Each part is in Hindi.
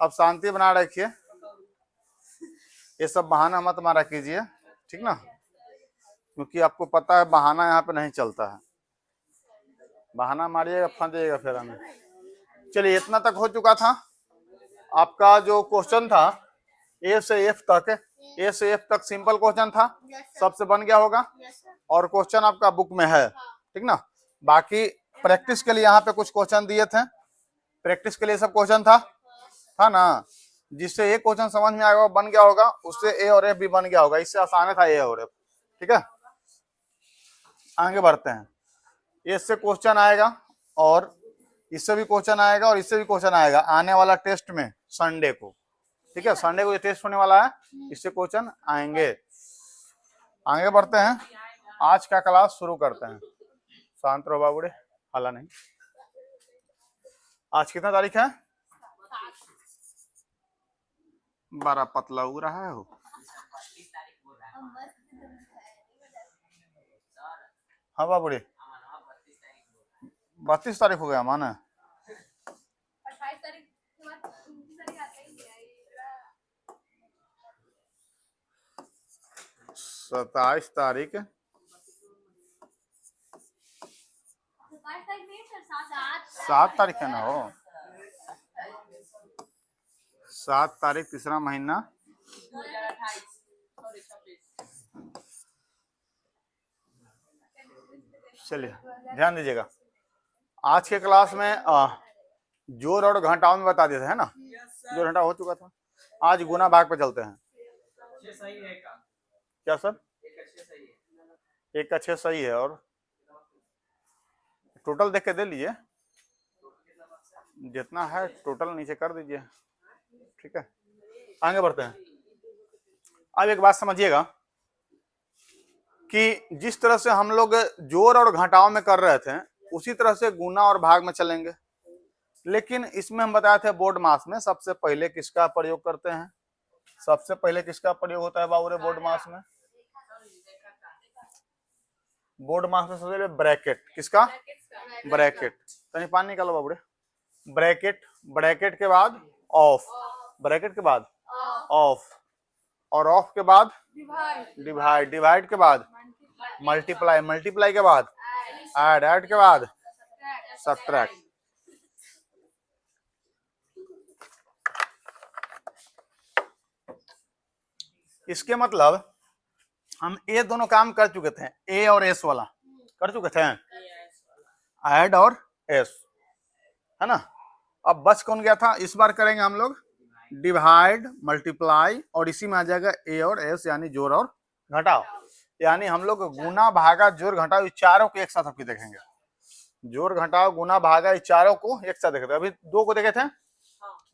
अब शांति बना रखिए, ये सब बहाना मत मारा कीजिए, ठीक ना, क्योंकि आपको पता है बहाना यहाँ पे नहीं चलता है। बहाना मारिएगा फंसेगा फिर हमें। चलिए इतना तक हो चुका था आपका जो क्वेश्चन था ए से एफ तक। ए से एफ तक सिंपल क्वेश्चन था, सबसे बन गया होगा, और क्वेश्चन आपका बुक में है, ठीक ना। बाकी प्रैक्टिस के लिए यहाँ पे कुछ क्वेश्चन दिए थे, प्रैक्टिस के लिए सब क्वेश्चन था ना, जिससे एक क्वेश्चन समझ में आएगा बन गया होगा, उससे ए और एफ भी बन गया होगा, इससे आसान था ए और एफ, ठीक है। आगे बढ़ते हैं, इससे क्वेश्चन आएगा और इससे भी क्वेश्चन आएगा और इससे भी क्वेश्चन आएगा आने वाला टेस्ट में संडे को, ठीक है। संडे को ये टेस्ट होने वाला है, इससे क्वेश्चन आएंगे। आगे बढ़ते हैं, आज का क्लास शुरू करते हैं। शांत रहो बाबूड़े, हल्ला नहीं। आज कितना तारीख है? 12 पतला उग रहा है हो। हाँ बाबूड़े 32 तारीख हो गया माना। 27 तारीख 7 तारीख है ना हो, 7 तारीख तीसरा महीना। चलिए ध्यान दीजिएगा, आज के क्लास में जोड़ और घटाव में बता देते हैं ना, जोड़ घटाव हो चुका था। आज गुना भाग पे चलते हैं। क्या सर? 1 का 6 सही है, और टोटल देख के दे लीजिए, जितना है टोटल नीचे कर दीजिए, ठीक है। आगे बढ़ते हैं। अब एक बात समझिएगा कि जिस तरह से हम लोग जोड़ और घटाव में कर रहे थे, उसी तरह से गुना और भाग में चलेंगे, लेकिन इसमें हम बताए थे बोर्ड मास में सबसे पहले किसका प्रयोग करते हैं? सबसे पहले किसका प्रयोग होता है बाबूरे बोर्ड मास में? बोर्ड मास में सबसे पहले ब्रैकेट, किसका? ब्रैकेट। तो पानी निकालो बाबूरे। ब्रैकेट, ब्रैकेट के बाद ऑफ, ब्रैकेट के बाद ऑफ, और ऑफ के बाद डिवाइड, डिवाइड के बाद मल्टीप्लाई, मल्टीप्लाई के बाद ऐड, ऐड के बाद सब्ट्रैक्ट। इसके मतलब हम ये दोनों काम कर चुके थे, ए और एस वाला कर चुके थे, ऐड और एस, है ना। अब बच कौन गया था? इस बार करेंगे हम लोग डिवाइड, मल्टीप्लाई, और इसी में आ जाएगा ए और एस, यानी जोड़ और घटाव। यानी हम लोग गुना भागा जोड़ घटाव चारों को एक साथ आपकी देखेंगे। जोड़ घटाव गुना भागा चारों को एक साथ देखे थे, अभी 2 को देखे थे,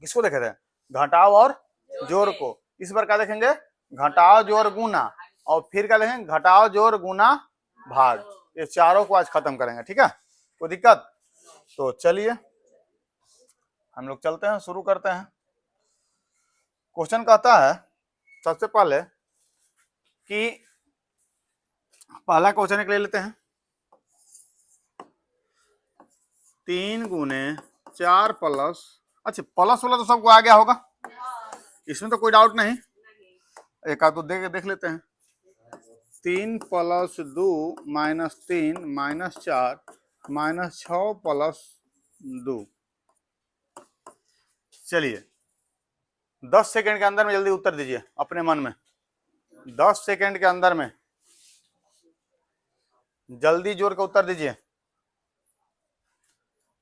किसको देखे थे? घटाव और जोड़ को। इस बार क्या देखेंगे? घटाव जोड़ गुना, और फिर क्या देखेंगे? घटाव जोड़ गुना भाग। ये चारों को आज खत्म करेंगे, ठीक है। कोई दिक्कत? तो चलिए हम लोग चलते हैं, शुरू करते हैं। क्वेश्चन कहता है सबसे पहले कि पहला क्वेश्चन ले लेते हैं, 3 गुने 4 प्लस, अच्छा प्लस वाला तो सबको आ गया होगा, इसमें तो कोई डाउट नहीं, एक आध तो देख लेते हैं। 3 plus 2 minus 3 minus 4 minus 6 plus 2। चलिए 10 सेकंड के अंदर में जल्दी उत्तर दीजिए अपने मन में, 10 सेकंड के अंदर में जल्दी जोर का उत्तर दीजिए,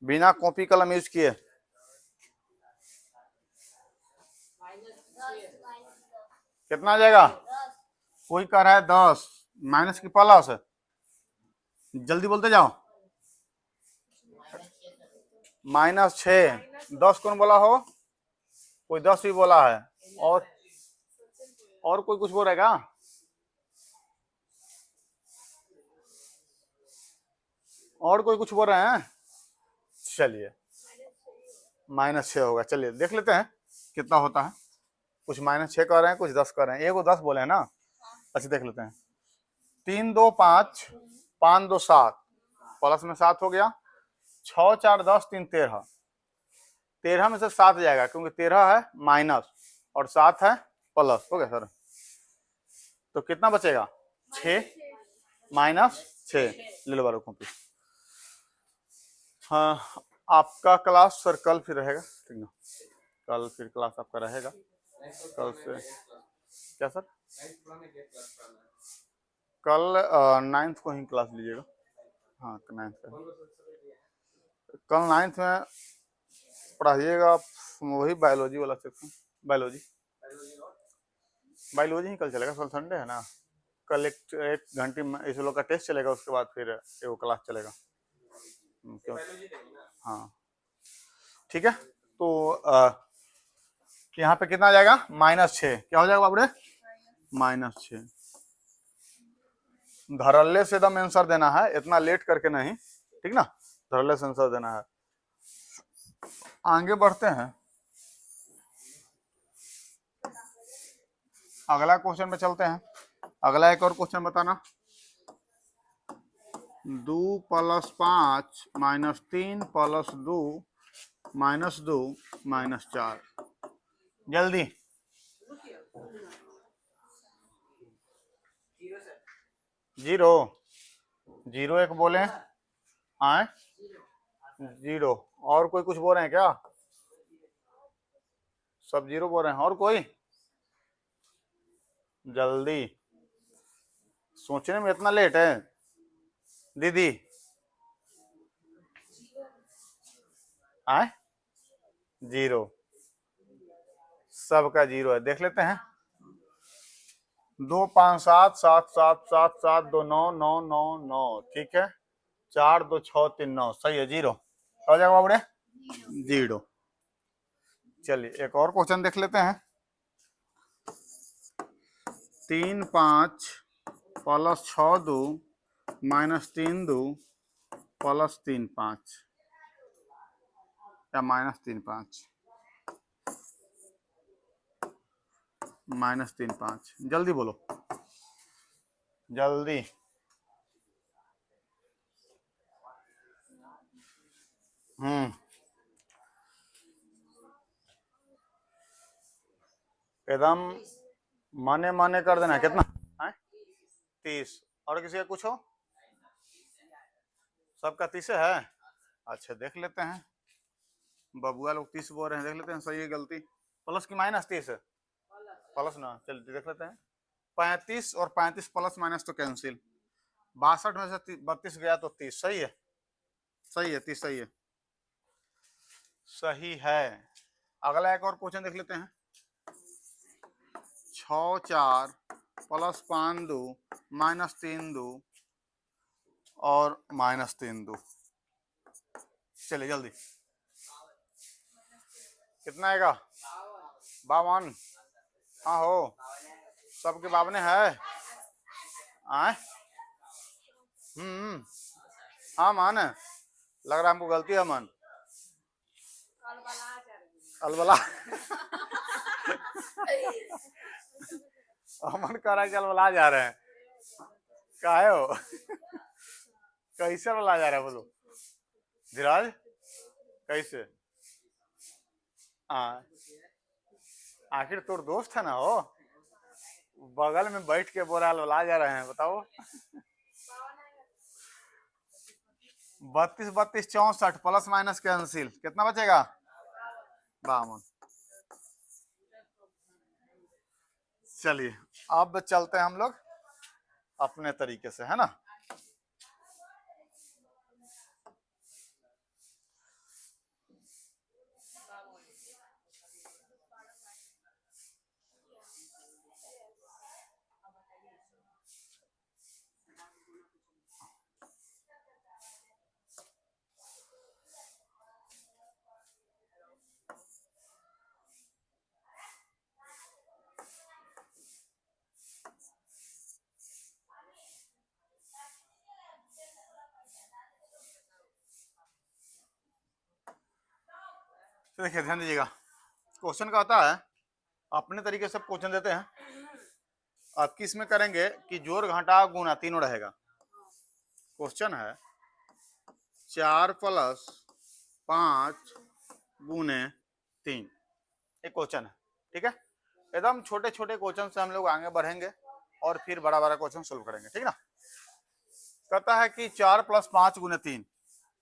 बिना कॉपी कलम यूज किए। कितना आ जाएगा? कोई कह रहा है 10 माइनस की प्लस, जल्दी बोलते जाओ। -6, 10 कौन बोला हो? कोई 10 भी बोला है, और कोई कुछ बोल रहेगा? और कोई कुछ बोल रहे हैं? चलिए -6 होगा, चलिए देख लेते हैं कितना होता है। कुछ -6 कह रहे हैं, कुछ 10 कह रहे हैं, एक 10 बोले हैं ना। अच्छा देख लेते हैं, 3 2 5 5 2 7 प्लस में 7 हो गया, 6 4 10 3 13, 13 में से 7 जाएगा क्योंकि 13 है माइनस और 7 है प्लस। हो गया सर? तो कितना बचेगा? 6 माइनस 6। ले लो बारो कॉपी। हाँ, आपका क्लास सर कल फिर रहेगा, ठीक ना? कल फिर क्लास आपका रहेगा कल से। क्या सर? कल 9th को ही क्लास लीजिएगा। हाँ 9th का। कल 9th में पढ़ाइएगा वही बायोलॉजी वाला सेक्शन। बायोलॉजी ही कल चलेगा, कल संडे है ना। कल एक घंटे में इस लोग का टेस्ट चलेगा, उसके बाद फिर वो क्लास चलेगा। क्यों? हाँ ठीक है। तो यहाँ पे कितना आ जाएगा? -6। क्या हो जाएगा बाबूरे? -6। धड़ल्ले से एकदम आंसर देना है, इतना लेट करके नहीं, ठीक ना? धड़ल्ले से आंसर देना है। आगे बढ़ते हैं, अगला क्वेश्चन में चलते हैं। अगला एक और क्वेश्चन बताना। 2 + 5 - 3 + 2 - 2 - 4। जल्दी। 0 0 एक बोले आए 0। और कोई कुछ बोल रहे हैं क्या? सब 0 बोल रहे हैं। और कोई? जल्दी, सोचने में इतना लेट है दीदी? आए 0, सबका 0 है। देख लेते हैं। 2 5 7 7 7 7 7 2 9 9 9 9, ठीक है। 4 2 6 3 9, सही है। 0 हो जाएगा बाबूरे? 0। चलिए एक और क्वेश्चन देख लेते हैं। 3 5 + 6 2 - 3 2 + 3 5 या -3 5 -3 5। जल्दी बोलो, जल्दी। एकदम माने माने कर देना। कितना है? 30। और किसी का कुछ हो? सबका 30 है। अच्छा देख लेते हैं, बबुआ लोग 30 बोल रहे हैं। देख लेते हैं सही है गलती। प्लस की -30 है? प्लस ना, चलिए देख लेते हैं। 35 और 35 प्लस माइनस तो कैंसिल। 62 में से 32 गया तो 30। सही है, सही है, 30 सही है, सही है। अगला एक और क्वेश्चन देख लेते हैं। 6 4 + 5 2 - 3 2 और -3 2। चलिए जल्दी। कितना आएगा? 52। हाँ हो, सबके 52 है। आए हाँ मान, लग रहा है हमको गलती है मन। अलबला अमन कह रहा है कि अलबला जा रहे हैं। काहे हो? कैसे अलबला जा रहा है बोलो? धीराज कैसे? हाँ, आखिर तोर दोस्त है ना हो, बगल में बैठ के बोरा अलबला जा रहे हैं। बताओ। 32 32 64 प्लस माइनस कैंसिल, कितना बचेगा? 52। चलिए अब चलते हैं हम लोग अपने तरीके से, है ना? तो देखिए ध्यान दीजिएगा, क्वेश्चन का होता है अपने तरीके से क्वेश्चन देते हैं। अब किस में करेंगे कि जोड़ घटा गुणा तीनों रहेगा। क्वेश्चन है 4 + 5 गुने 3। एक क्वेश्चन है, ठीक है। एकदम छोटे छोटे क्वेश्चन से हम लोग आगे बढ़ेंगे और फिर बड़ा बड़ा क्वेश्चन सोल्व करेंगे, ठीक ना। कहता है कि 4 + 5 × 3।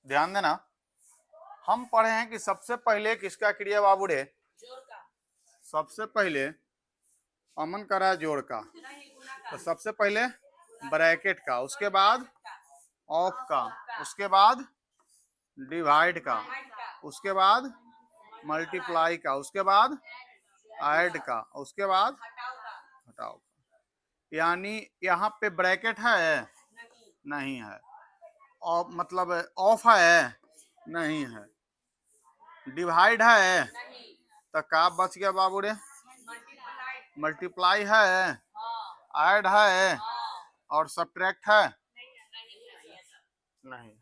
ध्यान देना, हम पढ़े हैं कि सबसे पहले किसका क्रिया बाबू रे? सबसे पहले अमन करा है जोड़ का, तो सबसे पहले ब्रैकेट का, उसके बाद ऑफ का, उसके बाद डिवाइड का, उसके बाद मल्टीप्लाई का, उसके बाद ऐड का, उसके बाद हटाओ का। यानी यहाँ पे ब्रैकेट है? नहीं है। और मतलब ऑफ है? नहीं है। डिवाइड है? तो का बच गया बाबू रे? मल्टीप्लाई है? ऐड है? और सब्ट्रैक्ट है? नहीं।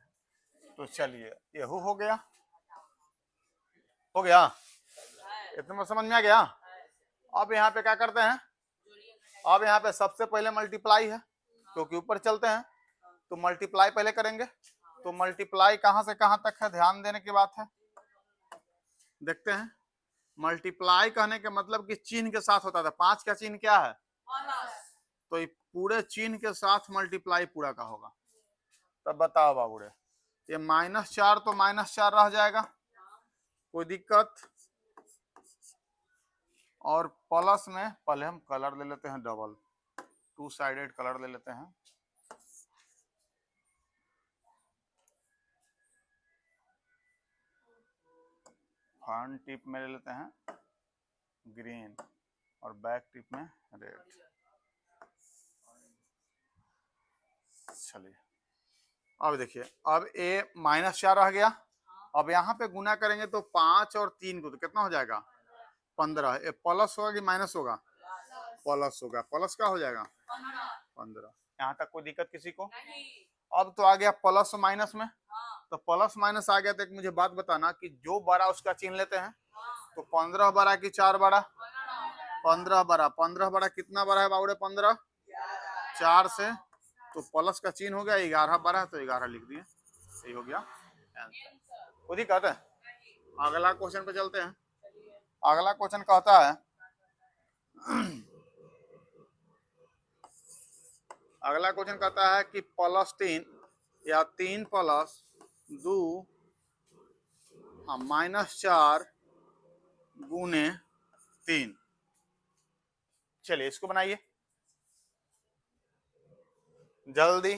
तो चलिए यहू हो गया, हो गया। इतना में समझ में आ गया। अब यहाँ पे क्या करते हैं? अब यहाँ पे सबसे पहले मल्टीप्लाई है, क्योंकि ऊपर चलते हैं तो मल्टीप्लाई पहले करेंगे। तो मल्टीप्लाई कहां से कहां तक है, ध्यान देने की बात है। देखते हैं, मल्टीप्लाई कहने के मतलब कि चिन्ह के साथ होता था। 5 का चिन्ह क्या है? तो ये पूरे चिन्ह के साथ मल्टीप्लाई पूरा का होगा। तब बताओ बाबू रे, ये -4 तो -4 रह जाएगा, कोई दिक्कत? और प्लस में पहले हम कलर ले लेते हैं, डबल 2 साइडेड कलर ले लेते हैं। फ्रंट टिप में ले लेते हैं ग्रीन और बैक टिप में रेड। चलिए अब देखिए, अब ए -4 रह गया। अब यहाँ पे गुना करेंगे तो 5 और 3 को तो कितना हो जाएगा? 15। ये प्लस होगा कि माइनस होगा? प्लस होगा। प्लस का हो जाएगा 15। यहाँ तक कोई दिक्कत किसी को? अब तो आ गया प्लस और माइनस में, तो प्लस माइनस आ गया। तो एक मुझे बात बताना कि जो बड़ा उसका चिन्ह लेते हैं, तो 15 बड़ा कि 4 बड़ा? 15 बड़ा। 15 बड़ा कितना बड़ा है बाबूरे? 15 4 से, तो प्लस का चिन्ह हो गया। 11 बड़ा, तो 11 लिख दिए, सही हो गया आंसर। कोई दिक्कत है? अगला क्वेश्चन पे चलते हैं। अगला क्वेश्चन कहता है अगला क्वेश्चन कहता है कि +3 या 3 + 2 -4 गुने 3। चलिए इसको बनाइए जल्दी।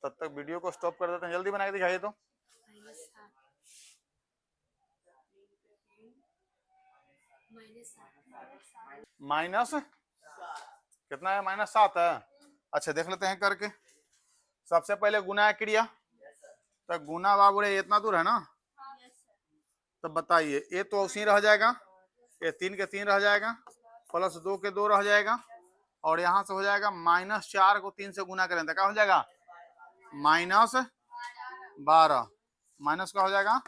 तब तक वीडियो को स्टॉप कर देते हैं, जल्दी बना के दिखाइए। तो माइनस कितना है? -7 है। अच्छा देख लेते हैं करके। सबसे पहले गुना है क्रिया, तो गुना बाबू रे इतना दूर है ना, तो बताइए, ये तो उसी रह जाएगा, ये 3 के 3 रह जाएगा, +2 के 2 रह जाएगा, और यहाँ से हो जाएगा -4 को 3 से गुना करें तो क्या हो जाएगा? -12। माइनस का हो जाएगा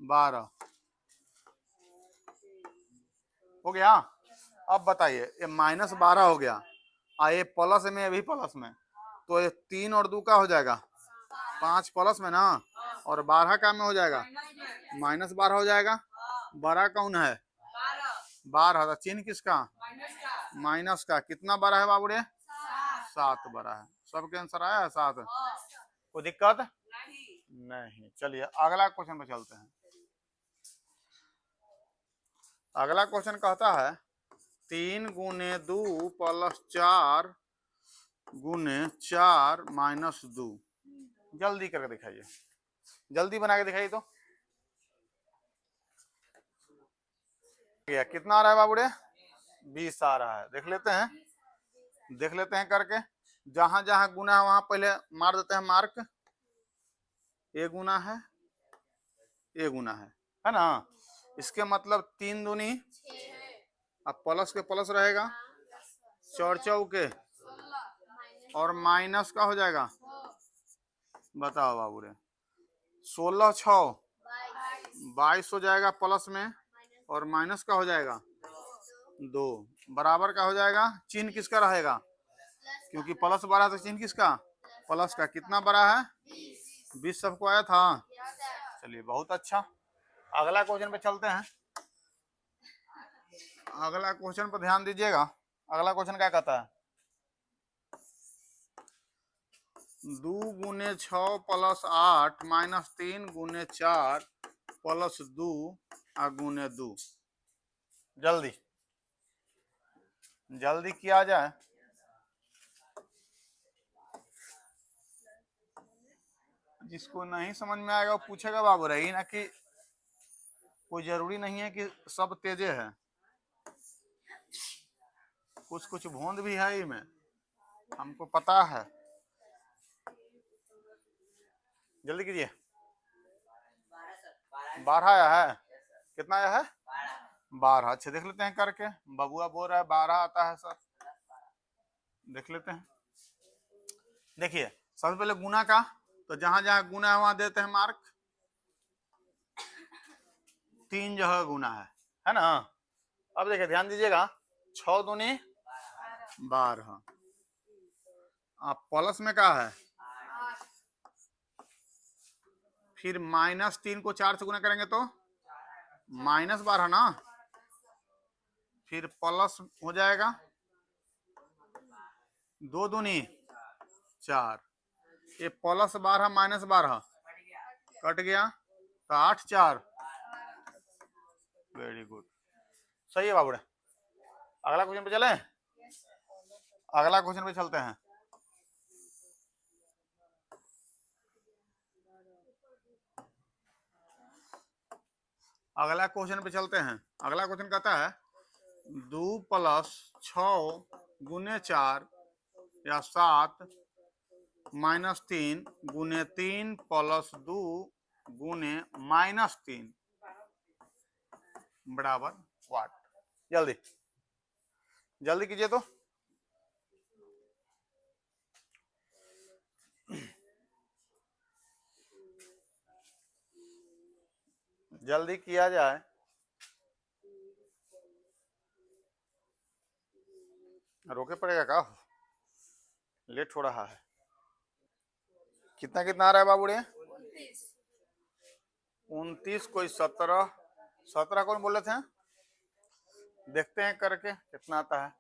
12। हो गया। अब बताइए, ये -12 हो गया, ये प्लस में, अभी प्लस में, तो ये 3 और 2 का हो जाएगा 5 प्लस में ना, और 12 का में हो जाएगा -12 हो जाएगा। 12 कौन है? 12। तो चिन्ह किसका? माइनस का। कितना बड़ा है बाबू रे? 7 बड़ा है। सबके आंसर आया है 7। कोई दिक्कत नहीं। चलिए अगला क्वेश्चन पे चलते हैं। अगला क्वेश्चन कहता है 3 गुने 2 + 4 गुने 4 - 2। जल्दी करके दिखाइए, जल्दी बना के दिखाइए। तो कितना आ रहा है बाबू रे? 20 आ रहा है। देख लेते हैं, देख लेते हैं करके। जहां जहां गुना है वहां पहले मार देते हैं मार्क। ये गुना है, ये गुना है ना। इसके मतलब 3 दूनी, अब प्लस के प्लस रहेगा, 4 चौके, और माइनस का हो जाएगा। बताओ बाबू रे, 16 6 22 हो जाएगा प्लस में, और माइनस का हो जाएगा 2, बराबर का हो जाएगा। चिन्ह किसका रहेगा? क्योंकि प्लस 12 तो चिन्ह किसका? प्लस का कितना बड़ा है 20 सबको आया था। चलिए बहुत अच्छा। अगला क्वेश्चन पे चलते हैं। अगला क्वेश्चन पर ध्यान दीजिएगा। अगला क्वेश्चन क्या कहता है 2 गुने 6 प्लस 8 माइनस 3 गुने 4 प्लस 2 गुने 2। जल्दी जल्दी किया जाए। जिसको नहीं समझ में आएगा वो पूछेगा बाबू रही ना, कि कोई जरूरी नहीं है कि सब तेजे है, कुछ कुछ भोंद भी है ही में, हमको पता है। जल्दी कीजिए। 12 आया है। कितना आया है 12। अच्छे देख लेते हैं करके। बबुआ बोल रहा है 12 आता है सर। देख लेते हैं। देखिए सबसे पहले गुना का, तो जहां जहां गुना है वहां देते हैं मार्क। 3 जगह गुना है ना। अब देखिए ध्यान दीजिएगा 6 दूनी 12। आप प्लस में क्या है, फिर माइनस 3 को 4 से गुना करेंगे तो -12 ना, फिर प्लस हो जाएगा 2 दूनी 4। ये प्लस 12 -12 कट गया तो 8 4। वेरी गुड, सही है बाबूड़े। अगला क्वेश्चन पे चले। अगला क्वेश्चन पे चलते हैं। अगला क्वेश्चन पे चलते हैं। अगला क्वेश्चन कहता है 2 प्लस 6 गुने 4 या 7 माइनस 3 गुने 3 प्लस 2 गुने -3 बराबर वाट। जल्दी जल्दी कीजिए तो। जल्दी किया जाए। रोके पड़ेगा का, लेट हो रहा है। कितना कितना आ रहा है बाबूड़े 29 कोई 17। 17 कौन बोले थे, देखते हैं करके कितना आता है।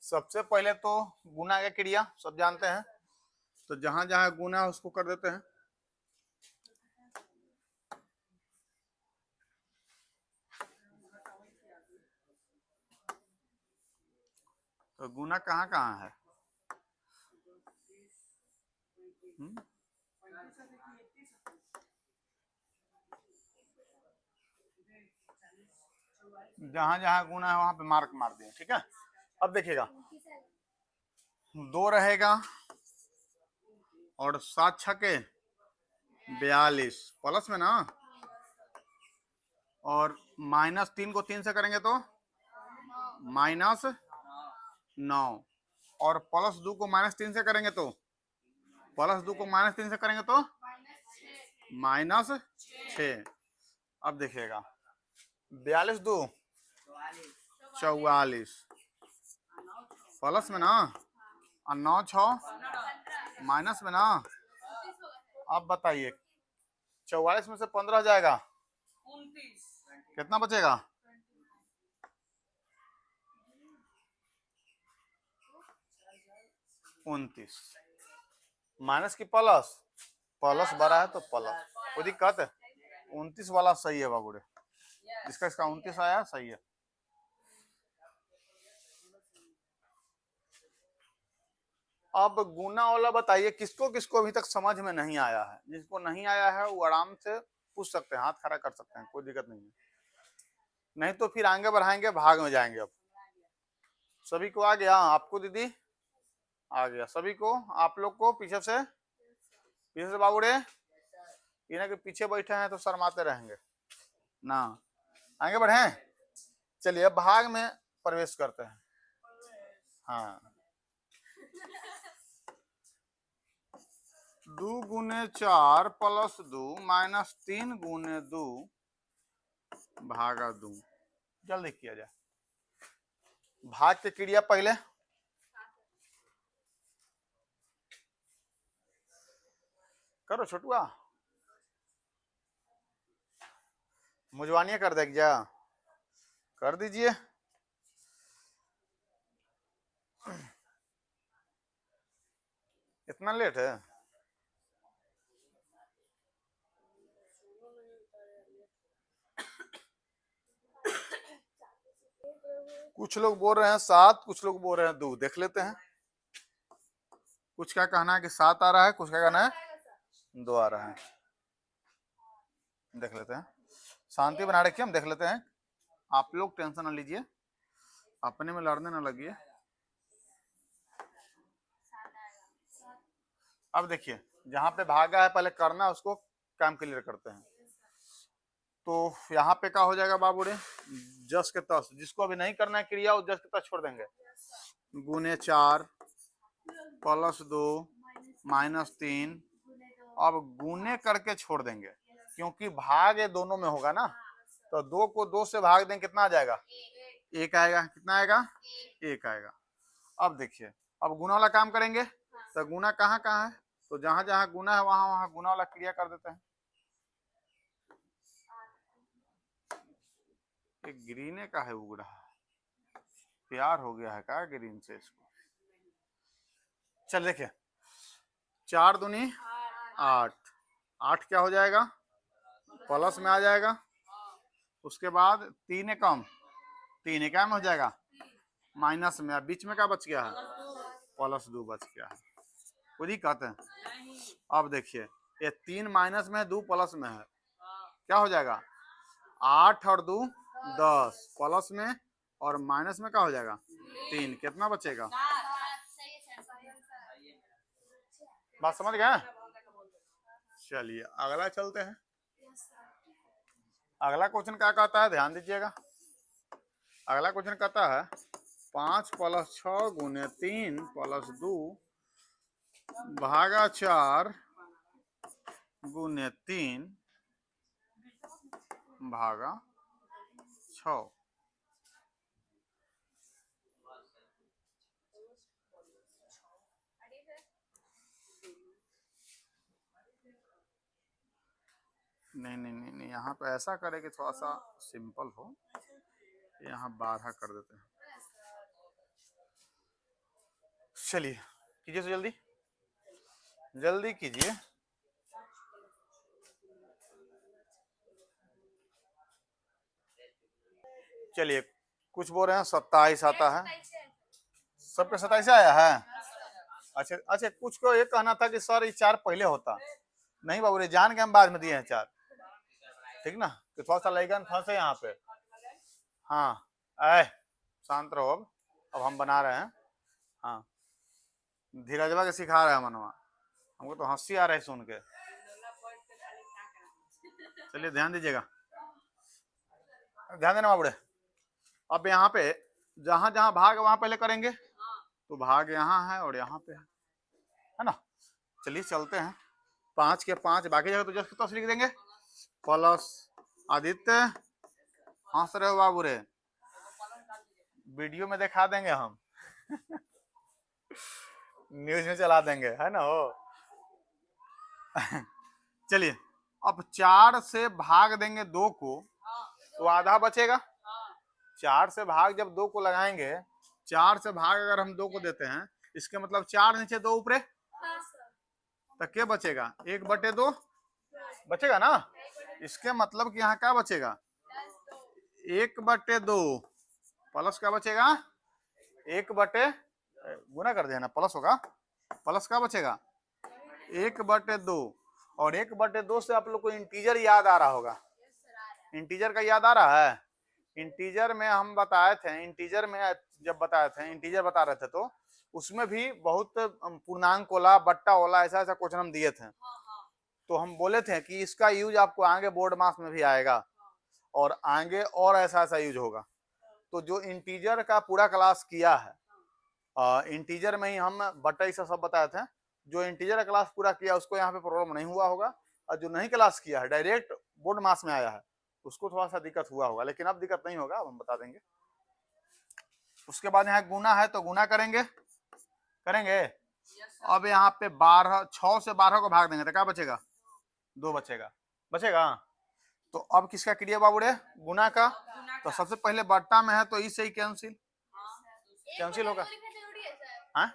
सबसे पहले तो गुना का क्रिया सब जानते हैं, तो जहां जहां गुना है उसको कर देते हैं। तो गुना कहाँ कहाँ है, जहां जहां गुना है वहां पे मार्क मार दिए, ठीक है। अब देखिएगा 2 रहेगा और 7 छके 42 प्लस में ना, और -3 को 3 से करेंगे तो -9, और +2 को -3 से करेंगे तो +2 को -3 से करेंगे तो -6। अब देखिएगा 42 2 44 प्लस में ना, और 9 6 माइनस में ना। अब बताइए 44 में से 15 जाएगा, कितना बचेगा 29। माइनस की प्लस, प्लस बड़ा है तो प्लस, कोई दिक्कत है। 29 वाला सही है बाबूरे, जिसका इसका 29 आया सही है। अब गुना वाला बताइए किसको किसको अभी तक समझ में नहीं आया है। जिसको नहीं आया है वो आराम से पूछ सकते हैं, हाथ खड़ा कर सकते हैं, कोई दिक्कत नहीं है। नहीं तो फिर आगे बढ़ाएंगे, भाग में जाएंगे। अब सभी को आ गया, आपको दीदी आ गया सभी को, आप लोग को पीछे से बाबूड़े इन्हें के पीछे बैठे हैं तो शर्माते रहेंगे ना। आगे बढ़े, चलिए भाग में प्रवेश करते हैं। हाँ 2 गुने 4 प्लस 2 -3 गुने 2 भागा 2। जल्दी किया जाए। भाग की क्रिया पहले करो छोटुआ, मुझवानिया कर दे क्या, कर दीजिए। इतना लेट है? कुछ लोग बोल रहे हैं 7, कुछ लोग बोल रहे हैं 2, देख लेते हैं। कुछ का कहना है कि 7 आ रहा है, कुछ का कहना है 2 आ रहा है। देख लेते हैं, शांति बना रखिए, हम देख लेते हैं। आप लोग टेंशन ना लीजिए, अपने में लड़ने ना लगिए। अब देखिए, जहां पे भागा है पहले करना, उसको काम क्लियर करते हैं। तो यहाँ पे क्या हो जाएगा बाबू रे, जस के तस, जिसको अभी नहीं करना है क्रिया, उस जस के तस छोड़ देंगे। गुने 4 प्लस 2 माइनस 3, अब गुने करके छोड़ देंगे, क्योंकि भाग ये दोनों में होगा ना, तो 2 को 2 से भाग देंगे, कितना आ जाएगा, 1 आएगा। कितना आएगा, 1 आएगा। अब देखिए, अब गुना वाला काम करेंगे, तो गुना कहाँ कहाँ है, तो जहां जहां गुना है वहां वहां गुना वाला क्रिया कर देते हैं। एक ग्रीने का है उगड़ा, प्यार हो गया है क्या ग्रीन से इसको। चल देखिए, 4 दूनी 8, 8 क्या हो जाएगा, प्लस में आ जाएगा। उसके बाद 3 कम, 3 क्या में हो जाएगा, माइनस में। बीच में क्या बच गया है, +2 बच गया है। खुद ही कहते हैं। अब देखिए, ये 3 माइनस में है, 2 प्लस में है, क्या हो जाएगा, 8 और 2 10, प्लस में और माइनस में क्या हो जाएगा 3, कितना बचेगा। बात समझ गए। चलिए अगला चलते हैं। अगला क्वेश्चन क्या कहता है, ध्यान दीजिएगा। अगला क्वेश्चन कहता है 5 + 6 गुने 3 + 2 भागा 4 गुने 3 भागा 6। नहीं नहीं नहीं नहीं, यहाँ पे ऐसा करें कि थोड़ा सा सिंपल हो, यहाँ 12 कर देते हैं। चलिए कीजिए, तो जल्दी जल्दी कीजिए। चलिए, कुछ बोल रहे हैं 27 आता है, सबके 27 आया है। अच्छा अच्छा, कुछ को ये कहना था कि सर ये 4 पहले होता, नहीं बाबू रे, जान के हम बाद में दिए हैं 4, ठीक ना, कि थोड़ा सा लगन फंसे यहाँ पे। हाँ ऐ शांत रहो, अब हम बना रहे हैं। हाँ, धीरजवा के सिखा रहे हैं मनवा, हमको तो हंसी आ रही है सुन के। चलिए ध्यान दीजिएगा, ध्यान देना बाबूड़े। अब यहाँ पे जहां जहां भाग वहां पहले करेंगे, तो भाग यहाँ है और यहाँ पे है ना। चलिए चलते हैं, 5 के 5, बाकी जगह तो जस्ट तो लिख देंगे। प्लस आदित्य, हंस रहे हो बाबू रे, वीडियो में दिखा देंगे हम न्यूज में चला देंगे, है ना हो चलिए, अब 4 से भाग देंगे 2 को, तो आधा बचेगा। 4 से भाग जब 2 को लगाएंगे, 4 से भाग अगर हम 2 को देते हैं, इसके मतलब 4 नीचे 2 ऊपरे, तो क्या बचेगा, 1/2 बचेगा ना। इसके मतलब कि यहाँ क्या बचेगा, 1/2 प्लस क्या बचेगा, 1/, गुना कर देना, प्लस होगा, प्लस क्या बचेगा 1/2। और 1/2 से आप लोग को इंटीजर याद आ रहा होगा, इंटीजर का याद आ रहा है। इंटीजर में हम बताए थे, इंटीजर में जब बताए थे, इंटीजर बता रहे थे, तो उसमें भी बहुत पूर्णांक वाला, बट्टा वाला, ऐसा ऐसा क्वेश्चन हम दिए थे। तो हम बोले थे कि इसका यूज आपको आगे बोर्ड मास में भी आएगा, और आगे और ऐसा ऐसा यूज होगा। तो जो इंटीजर का पूरा क्लास किया है, इंटीजर में ही हम बट्टा से सब बताए थे, जो इंटीजर का क्लास पूरा किया उसको यहाँ पे प्रॉब्लम नहीं हुआ होगा, और जो नहीं क्लास किया है, डायरेक्ट बोर्ड मास में आया है, उसको थोड़ा सा दिक्कत हुआ होगा, लेकिन अब दिक्कत नहीं होगा, अब हम बता देंगे। उसके बाद यहाँ गुना है, तो गुना करेंगे, करेंगे अब यहाँ पे 12, 6 से 12 को भाग देंगे तो क्या बचेगा? 2 बचेगा, बचेगा। तो अब किसका क्रिया बाबू रे? गुना का। तो सबसे पहले बट्टा में है तो इससे ही कैंसिल होगा। हाँ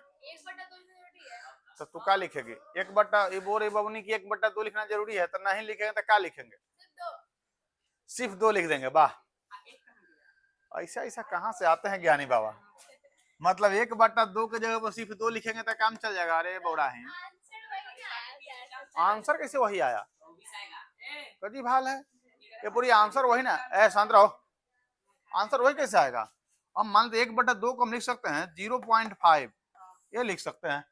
तो तू क्या लिखेगी? 1/, ये बोल रही बबनी की 1/2 लिखना जरूरी है, तो नहीं लिखेंगे तो क्या लिखेंगे? सिर्फ 2 लिख देंगे। वाह, ऐसा ऐसा कहाँ से आते हैं ज्ञानी बाबा। मतलब 1/2 की जगह पर सिर्फ 2 लिखेंगे तो काम चल जाएगा। अरे बौड़ा है, आंसर कैसे वही आया? कजी भाल है ये पूरी आंसर वही ना। ए शांत रहो, आंसर वही कैसे आएगा? अब मान लो 1/2 को हम लिख सकते हैं 0.5, ये लिख सकते हैं।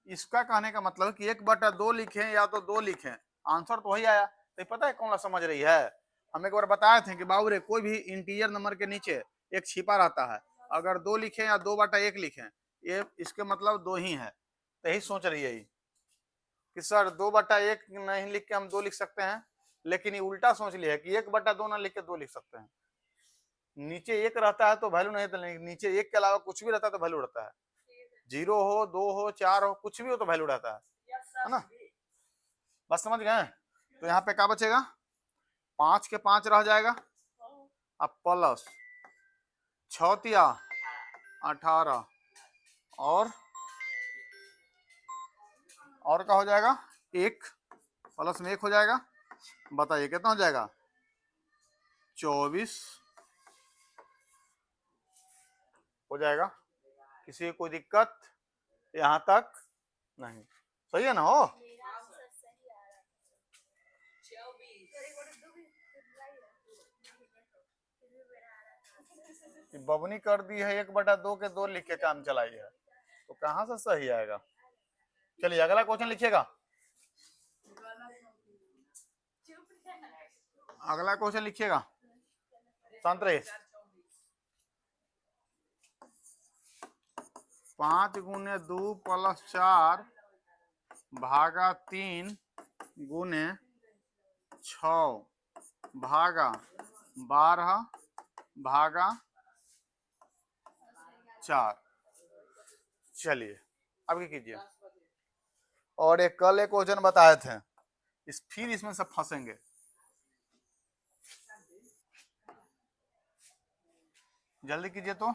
इसका कहने का मतलब कि 1/2 लिखें या तो 2 लिखें, आंसर तो वही आया। तो पता है कौन सा समझ रही है? हम एक बार बताए थे कि बाबू रे कोई भी इंटीजर नंबर के नीचे एक छिपा रहता है, अगर 2 लिखें या 2/1 लिखें, ये इसके मतलब 2 ही है। तो यही सोच रही है कि सर 2/1 नहीं लिख के हम 2 लिख सकते हैं, लेकिन ये उल्टा सोच लिया है कि 1/2 ना लिख के 2 लिख सकते हैं। नीचे 1 रहता है तो वैल्यू नहीं, तो नीचे 1 के अलावा कुछ भी रहता है तो वैल्यू रहता है। 0 हो, 2 हो, 4 हो, कुछ भी हो तो वैल्यू रहता है ना। बस समझ गए? तो यहाँ पे क्या बचेगा? 5 के 5 रह जाएगा, अब प्लस 6 तिया 18 और क्या हो जाएगा? 1 प्लस में 1 हो जाएगा। बताइए कितना हो जाएगा? 24 हो जाएगा। किसी को कोई दिक्कत यहाँ तक नहीं? सही है ना? हो बबनी कर दी है 1/2 के 2 लिख के काम चलाई है, तो कहां से सही आएगा? चलिए अगला क्वेश्चन लिखिएगा। अगला क्वेश्चन लिखिएगा, शांत रहिए। 5 गुने 2 प्लस 4 भागा 3 गुने 6 भागा 12 भागा 4। चलिए अब क्या कीजिए। और एक कल एक क्वेश्चन बताए थे, फिर इसमें सब फंसेंगे। जल्दी कीजिए। तो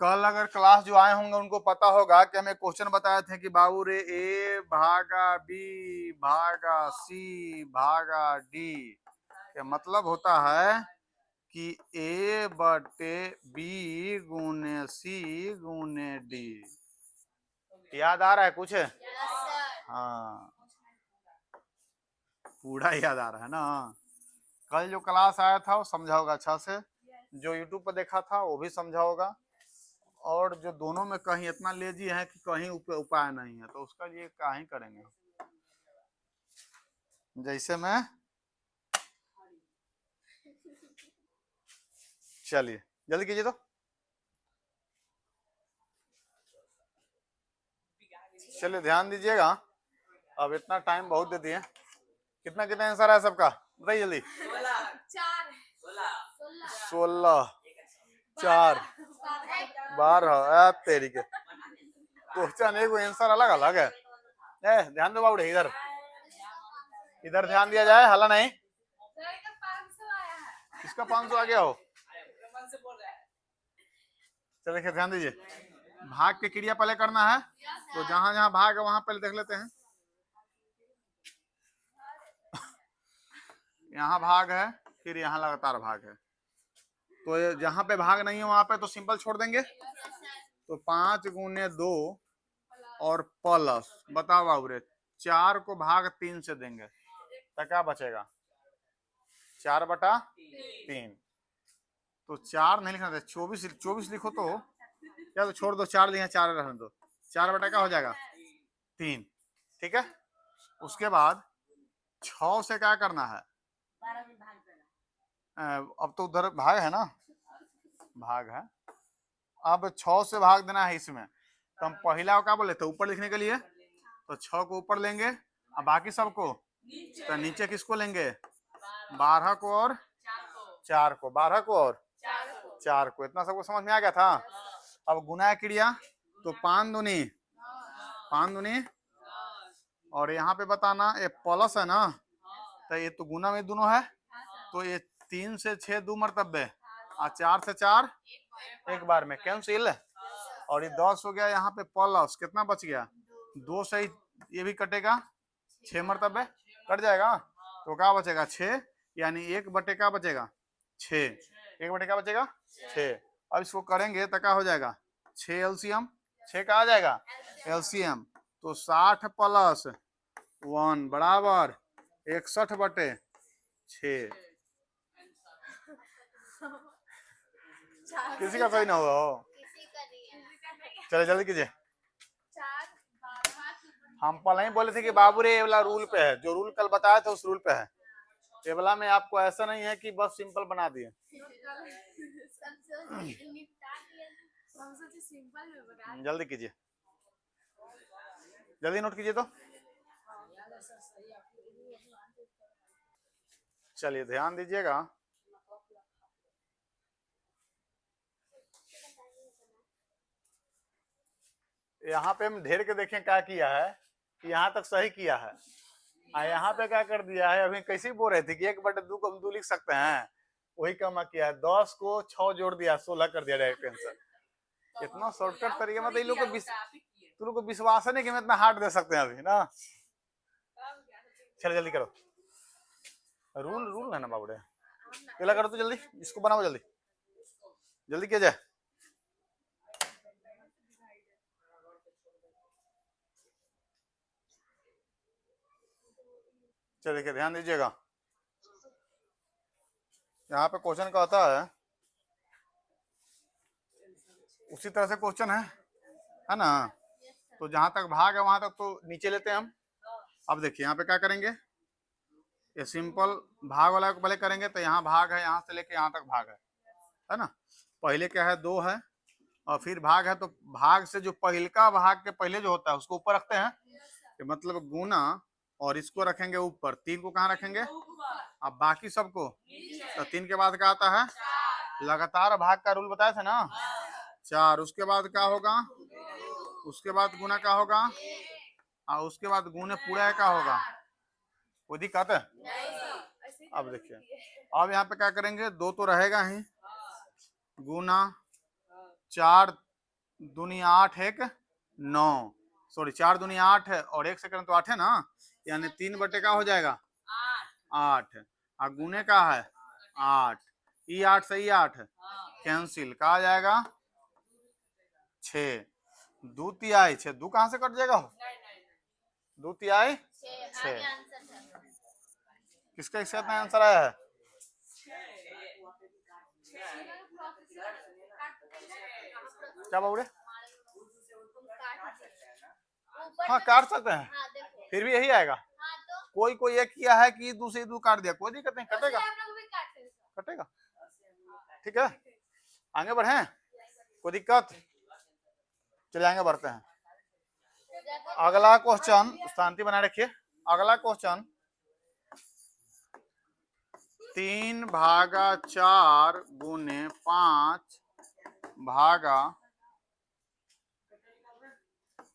कल अगर क्लास जो आए होंगे उनको पता होगा कि हमें क्वेश्चन बताए थे कि बाबू रे ए भागा बी भागा सी भागा डी, ये मतलब होता है कि ए बटे बी गुने सी गुने डी। याद आ रहा है कुछ? हाँ पूरा याद आ रहा है ना। कल जो क्लास आया था वो समझा होगा अच्छा से, जो यूट्यूब पर देखा था वो भी समझा होगा, और जो दोनों में कहीं इतना लेजी है कि कहीं उपाय नहीं है, तो उसका ये क्या ही करेंगे। जैसे मैं, चलिए जल्दी कीजिए। तो चलिए ध्यान दीजिएगा, अब इतना टाइम बहुत दे दिए। कितना कितना आंसर है सबका? बताइए जल्दी। 16 4 12 तेरी के क्वेश्चन एक आंसर अलग अलग है। ध्यान दो बाबू, इधर इधर ध्यान दिया जाए, हल्ला नहीं। किसका 500 आ गया हो? चलिए देखिए ध्यान दीजिए, भाग के क्रिया पहले करना है, तो जहां जहां भाग है वहां पहले देख लेते हैं। यहाँ भाग है, फिर यहाँ लगातार भाग है, तो जहां पे भाग नहीं है वहां पे तो सिंपल छोड़ देंगे। तो 5 गुने 2 और प्लस, बताओ बाबू रे 4 को भाग 3 से देंगे तो क्या बचेगा? 4/3। तो 4 नहीं लिखना था, 24 लिखो तो, या तो छोड़ दो 4 लिखे, 4 रहने दो। 4 का हो जाएगा 3। ठीक है, उसके बाद 6 से क्या करना है? अब तो उधर भाग है ना, भाग है, अब 6 से भाग देना है इसमें। तो हम पहला क्या बोले थे ऊपर लिखने के लिए, तो 6 को ऊपर लेंगे और बाकी सबको तो नीचे किसको लेंगे? 12 को और 4 को, 12 को और 4 को, इतना सबको समझ में आ गया था। अब गुना क्रिया तो 5 दूनी 5 दूनी, और यहाँ पे बताना ये प्लस है ना, तो ये तो गुना में दोनों है, तो ये 3 से 6 दो मरतबे और 4 से 4 एक बार में कैंसिल, और ये 10 हो गया। यहाँ पे प्लस कितना बच गया, 2 से ये भी कटेगा, 6 मरतबे कट जाएगा, तो क्या बचेगा 6, यानी 1 बटे का बचेगा 6, 1 बटे का बचेगा 6। अब इसको करेंगे तो क्या हो जाएगा, 6 एलसीएम, 6 का आ जाएगा एलसीएम, तो 60 प्लस 1 बराबर 61 बटे 6। किसी का सही ना हुआ हो, चलो जल्दी कीजिए। हम पहले ही बोले थे कि बाबू रे ये वाला रूल पे है, जो रूल कल बताया था उस रूल पे है, ये वाला में आपको ऐसा नहीं है कि बस सिंपल बना दिए। जल्दी कीजिए, जल्दी नोट कीजिए। तो चलिए ध्यान दीजिएगा, यहाँ पे हम ढेर के देखें क्या किया है, यहाँ तक सही किया है, यहाँ पे क्या कर दिया है, अभी कैसे बोल रहे थे कि 1/2 को हम 2 लिख सकते हैं, वही काम किया है, 10 को 6 जोड़ दिया 16 कर दिया डायरेक्ट आंसर। इतना शॉर्टकट तरीका, मतलब इन लोग को तुम लोग को विश्वास नहीं कि हम इतना हार्ड दे सकते हैं अभी ना। चलो जल्दी करो, रूल रूल है ना बाबूड़े, पहला करो तो जल्दी, इसको बनाओ जल्दी, जल्दी किया जाए। चलिए देखिए ध्यान दीजिएगा, यहाँ पे क्वेश्चन का होता है उसी तरह से क्वेश्चन है ना, तो जहां तक भाग है वहां तक तो नीचे लेते हैं हम। अब देखिए यहाँ पे क्या करेंगे, ये सिंपल भाग वाला को पहले करेंगे, तो यहाँ भाग है, यहाँ से लेके यहाँ तक भाग है ना, पहले क्या है 2 है और फिर भाग है, तो भाग से जो पहिलका भाग के पहले जो होता है उसको ऊपर रखते हैं, मतलब गुना, और इसको रखेंगे ऊपर, 3 को कहाँ रखेंगे, अब बाकी सबको, तो 3 के बाद क्या आता है, लगातार भाग का रूल बताया था ना, 4, उसके बाद क्या होगा, उसके बाद गुना क्या होगा, और उसके बाद गुने पूरा क्या होगा, कोई दिक्कत है। अब देखिए, अब यहाँ पे क्या करेंगे, 2 तो रहेगा ही, गुना 4 दूनी 8 1 9, सॉरी 4 दूनी 8 है और 1 से करें तो 8 है ना, यानी 3 बटे का हो जाएगा 8, और गुने का है 8, ई 8 से ई 8 कैंसिल, का आ जाएगा 6, 2 तिहाई 6, 2 कहां से कट जाएगा, 2 तिहाई 6, किसका इसका इतना आंसर आया है, क्या बोले, हाँ काट सकते हैं, फिर भी यही आएगा, कोई कोई एक किया है कि दूसरी 2 काट दिया, कोई दिक्कत नहीं, कटेगा कटेगा, ठीक है, आगे बढ़े, कोई दिक्कत, चलिए आगे बढ़ते हैं। अगला क्वेश्चन, शांति बनाए रखिए, अगला क्वेश्चन 3 भागा 4 गुने 5 भागा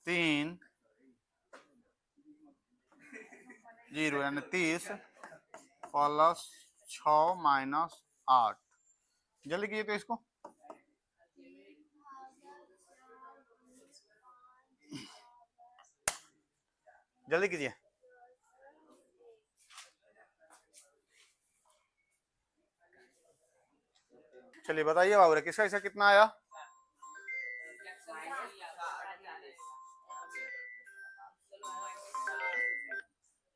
3 0 यानी 30 प्लस 6 माइनस 8, जल्दी कीजिए तो इसको, जल्दी कीजिए। चलिए बताइए बाबू किसका इसका कितना आया,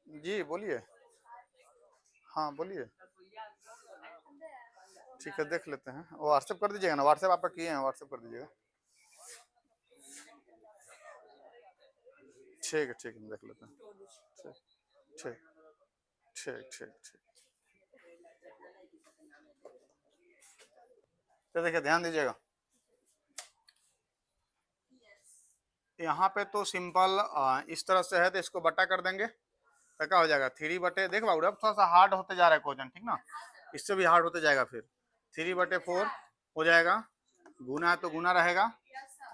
जी बोलिए, हाँ बोलिए, ठीक है देख लेते हैं, व्हाट्सएप कर दीजिएगा ना, व्हाट्सएप आपका किए हैं, व्हाट्सएप कर दीजिएगा, ठीक है देख लेते हैं, ठीक ठीक ठीक ठीक ठीक, तो देखिए ध्यान दीजिएगा, यहाँ पे तो सिंपल इस तरह से है, तो इसको बटा कर देंगे, तो क्या हो जाएगा 3/, देख बाबू अब थोड़ा सा हार्ड होते जा रहा है क्वेश्चन, ठीक ना, इससे भी हार्ड होते जाएगा। फिर 3/4 हो जाएगा, गुना है तो गुना रहेगा,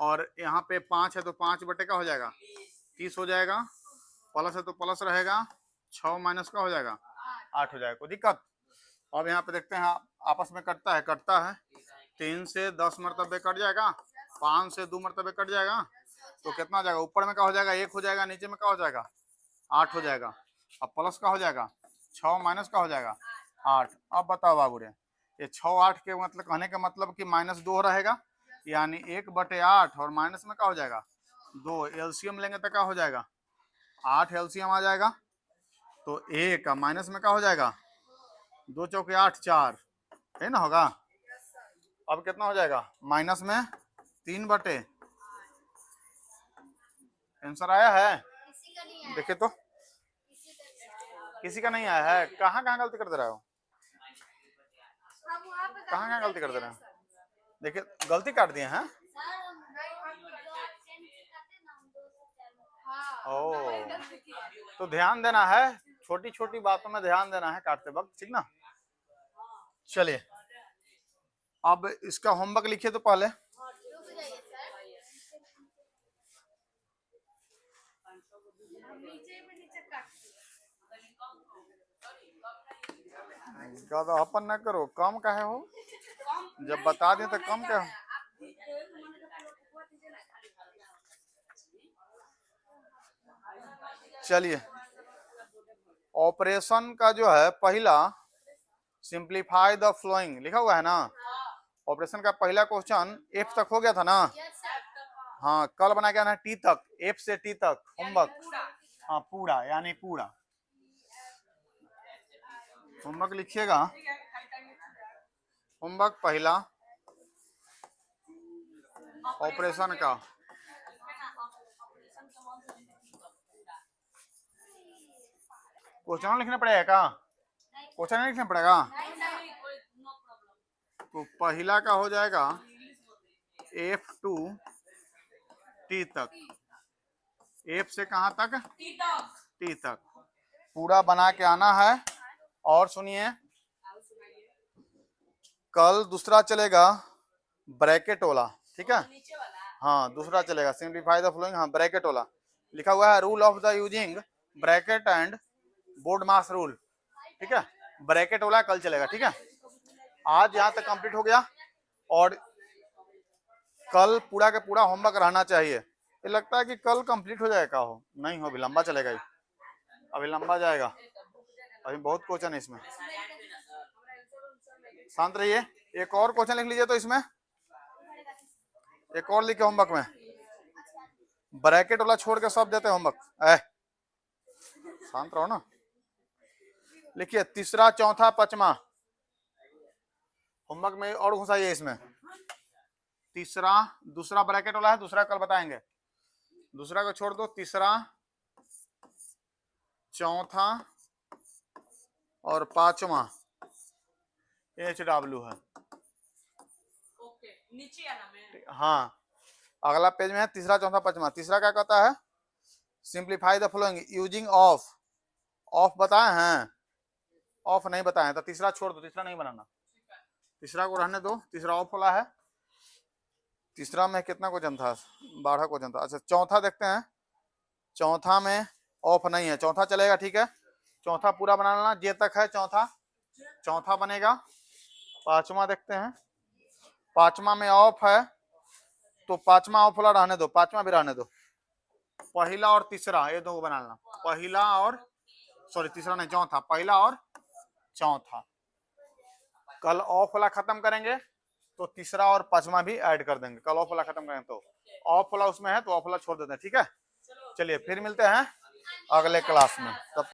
और यहाँ पे 5 है तो 5/, का हो जाएगा 30 हो जाएगा, प्लस है तो प्लस रहेगा, 6 माइनस का हो जाएगा 8 हो जाएगा। कोई दिक्कत? अब यहाँ पे देखते हैं आपस में कटता है 3 से 10 मरतबे कट जाएगा, 5 से 2 मरतबे कट जाएगा, तो कितना हो जाएगा? ऊपर में क्या हो जाएगा 1 हो जाएगा, नीचे में क्या हो जाएगा 8 हो जाएगा। अब प्लस का हो जाएगा 6 माइनस का हो जाएगा 8। अब बताओ बाबू रे, ये 6 8 के मतलब कहने का मतलब कि -2 रहेगा, यानी 1/8 और माइनस में क्या हो जाएगा 2, एलसीएम लेंगे तो क्या हो जाएगा 8 एलसीएम आ जाएगा, तो 1 माइनस में क्या हो जाएगा 2 चौके 8 4, है ना होगा। अब कितना हो जाएगा माइनस में 3/, आंसर आया है? देखिए तो किसी का नहीं आया है। कहाँ कहाँ गलती कर दे रहा हो, कहाँ कहाँ गलती कर दे रहे हैं? देखिए गलती काट दिए हैं। ओ, तो ध्यान देना है, छोटी छोटी बातों में ध्यान देना है काटते वक्त, ठीक ना। चलिए अब इसका होमवर्क लिखिए तो पहले। ज्यादा अपन ना करो, कम काहे हो, जब बता दें तो कम क्या हो। चलिए ऑपरेशन का जो है पहला, सिंप्लीफाई द फ्लोइंग लिखा हुआ है ना, ऑपरेशन का पहला क्वेश्चन एफ तक हो गया था ना। हाँ कल बना गया ना टी तक, एफ से टी तक होमवर्क। हाँ पूरा यानी पूरा होमवर्क लिखिएगा। होमवर्क पहला ऑपरेशन का, क्वेश्चन लिखना पड़ेगा क्या? क्वेश्चन नहीं लिखना पड़ेगा। तो पहला का हो जाएगा F2 T तक, F से कहां तक? T तक पूरा बना के आना है। और सुनिए कल दूसरा चलेगा ब्रैकेट वाला, ठीक है। हाँ दूसरा चलेगा सिंप्लीफाई द फ्लोइंग, हाँ ब्रैकेट वाला लिखा हुआ है, rule of the using bracket and board mass rule, ठीक है। ब्रैकेट वाला कल चलेगा, ठीक है। आज यहाँ तक कंप्लीट हो गया, और कल पूरा के पूरा होमवर्क रहना चाहिए। ये लगता है कि कल कंप्लीट हो जाएगा, हो नहीं हो, अभी लंबा चलेगा, अभी लंबा जाएगा, अभी बहुत क्वेश्चन है इसमें। शांत रहिए, एक और क्वेश्चन लिख लीजिए तो इसमें एक और लिखे होमवर्क में, ब्रैकेट वाला छोड़ के सब देते हैं होमवर्क। शांत रहो ना। लिखिए तीसरा चौथा पांचवा होमवर्क में और घुसाइए इसमें। तीसरा दूसरा ब्रैकेट वाला है, दूसरा कल बताएंगे, दूसरा को छोड़ दो, तीसरा चौथा और पांचवा HW है। ओके नीचे आना में। हाँ अगला पेज में है तीसरा चौथा पांचवा। तीसरा क्या कहता है? Simplify the following using of. Of बताए हैं? ऑफ नहीं बताए तो तीसरा छोड़ दो, तीसरा नहीं बनाना, तीसरा को रहने दो, तीसरा ऑफ वाला है। तीसरा में कितना क्वेश्चन था? 12 क्वेश्चन था। अच्छा चौथा देखते हैं, चौथा में ऑफ नहीं है, चौथा चलेगा, ठीक है। चौथा पूरा बना लेना, जे तक है चौथा, चौथा बनेगा। पांचवा देखते हैं, पांचवा में ऑफ है तो पांचवा ऑफ वाला रहने दो, पांचवा भी रहने दो। पहला और तीसरा ये दो बना लेना, पहला और सॉरी तीसरा नहीं चौथा, पहला और चौथा। कल ऑफ वाला खत्म करेंगे तो तीसरा और पांचवा भी ऐड कर देंगे। कल ऑफ वाला खत्म करेंगे तो ऑफ वाला उसमें है तो ऑफ वाला छोड़ देते हैं, ठीक है। चलिए फिर मिलते हैं अगले क्लास में, तब